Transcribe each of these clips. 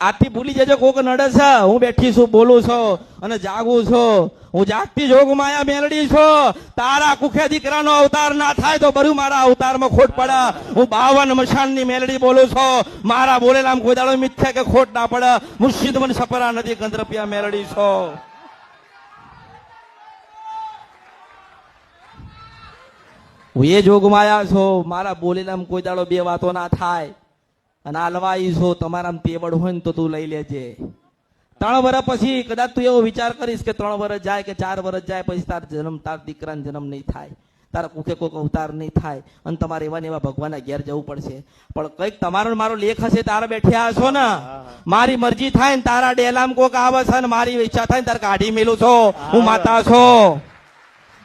આથી ભૂલી જજો કોક નડે છે હું બેઠી છું બોલું છું અને જાગું છું હું જાગતી જોગ માયા મેલડી છું તારા કુખે દીકરાનો અવતાર ના થાય તો બરું મારા અવતારમાં ખોટ પડે હું 52 મશાનની મેલડી બોલું છું મારા બોલેલામ કોઈ દાડો મિથ્યા કે ખોટ ના પડે મુર્શિદ મન સપરા નદી ગંધરપિયા મેલડી છું હું એ જોગ માયા છો મારા બોલેલામ કોઈ દાડો બે વાતો ના થાય અને આલવાઈ છો તમારામાં તેવડ હોય ને તો તું લઈ લેજે 3 વર્ષ પછી કદાચ તું એવો વિચાર કરીશ કે 3 વર્ષ જાય કે 4 વર્ષ જાય પછી તાર દીકરાનો જન્મ નહીં થાય તારા કુખે કોઈક અવતાર નહીં થાય અને તમારે એવા ને એવા ભગવાનના ઘેર જવું પડશે પણ કંઈક તમારો મારો લેખ હશે તારે બેઠ્યા છો ને મારી મરજી થાય ને તારા ડેલામ કોક આવે છે ને મારી ઈચ્છા થાય ને તારે કાઢી મેલું છો હું માતા છો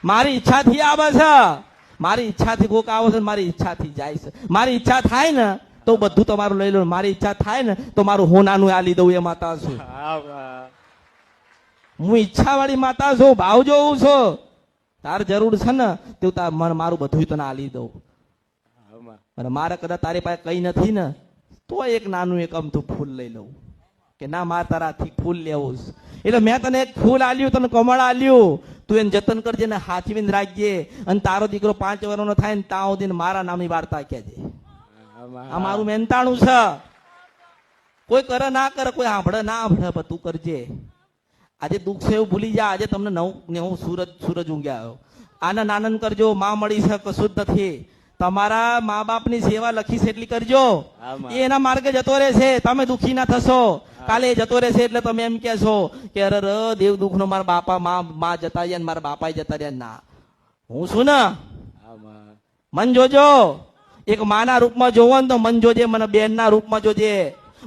મારી ઈચ્છાથી આવે છે મારી ઈચ્છાથી કોક આવે છે મારી ઈચ્છાથી જાય છે મારી ઈચ્છા થાય ને તો બધું તમારું લઈ લો મારી ઈચ્છા થાય ને તો મારું હોનાનું આલી દઉં એ માતા છું હું ઈચ્છા વાળી માતા છું ભાવ જોઉં છું તાર જરૂર છે ને તો મારું બધું તને આલી દઉં અને મારે કદાચ તારી પાસે કઈ નથી ને તો એક નાનું એક અમથું ફૂલ લઈ લઉં કે ના મારે તારાથી ફૂલ લેવું એટલે મેં તને એક ફૂલ આલ્યું તને કમળ આલ્યું તું એને જતન કરજે ને હાથવીને રાખજે અને તારો દીકરો 5 વર્ષનો થાય ને ત્યાં સુધી મારા નામની વાર્તા કહેજે આ મારું મહેનતાણું છે કોઈ કરે ના કરે કોઈ સાંભળે ના સાંભળે પણ તું કરજે આજે દુઃખ છે એવું ભૂલી જા આજે તમને 9 સૂરજ ઊંઘ્યા આનંદ આનંદ કરજો માં મળી છે કશું જ નથી તમારા મા બાપની સેવા લખી છે એટલી કરજો એ એના માર્ગે જતો રહેશે તમે દુઃખી ના થશો કાલે એ જતો રહેશે એટલે તમે એમ કહેશો કે અરે દેવ દુઃખ નો મારા બાપા માં જતા રહ્યા મારા બાપા જતા રહ્યા ના હું છું ને મન જોજો એક માના રૂપમાં જોવો ને તો મન જોજે મને બેન ના રૂપમાં જોજે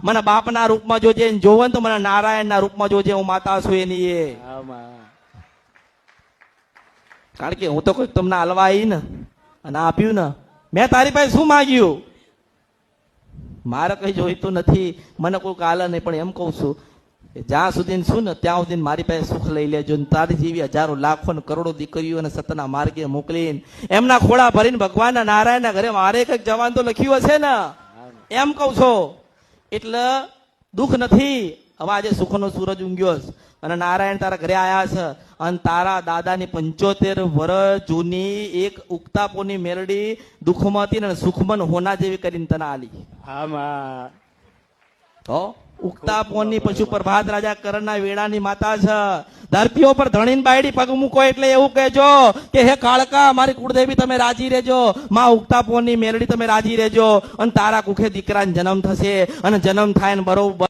મને બાપના રૂપમાં જોજે જોવો ને તો મને નારાયણ ના રૂપમાં જોજે હું માતા છું એની એ કારણ કે હું તો કોઈ તમને હલવા આવી ને અને આપ્યું ને મેં તારી પાસે શું માંગ્યું મારે કઈ જોઈતું નથી મને કોઈ કાલે નહીં પણ એમ કઉ છું જ્યાં સુધી શું ને ત્યાં સુધી મારી પાસે સુખ લઈ લેજો તારી જેવી હજારો લાખો ને કરોડો દીકરીઓને સતના માર્ગે મોકલીને એમના ખોળા ભરીને ભગવાનના નારાયણના ઘરે મારે કઈક જવાનું તો લખ્યું હશે ને એમ કઉ છો એટલે દુઃખ નથી હવે આજે સુખનો સૂરજ ઊંઘ્યો અને નારાયણ તારા ઘરે આયા છે અને તારા દાદાની 75 વર્ષ જૂની એક ઉક્તાપોની મેલડી દુઃખમાં હતી ને સુખમન હોના જેવી કરીને તને આલી તો ઉક્તાપોની પશુ પ્રભાત રાજા કરણના વેળાની માતા છે ધરતીઓ પર ધણીને બાયડી પગ મૂકો એટલે એવું કહેજો કે હે કાળકા મારી કુળદેવી તમે રાજી રહેજો માં ઉક્તાપોની મેલડી તમે રાજી રહેજો અને તારા કુખે દીકરાને જન્મ થશે અને જન્મ થાય ને બરોબર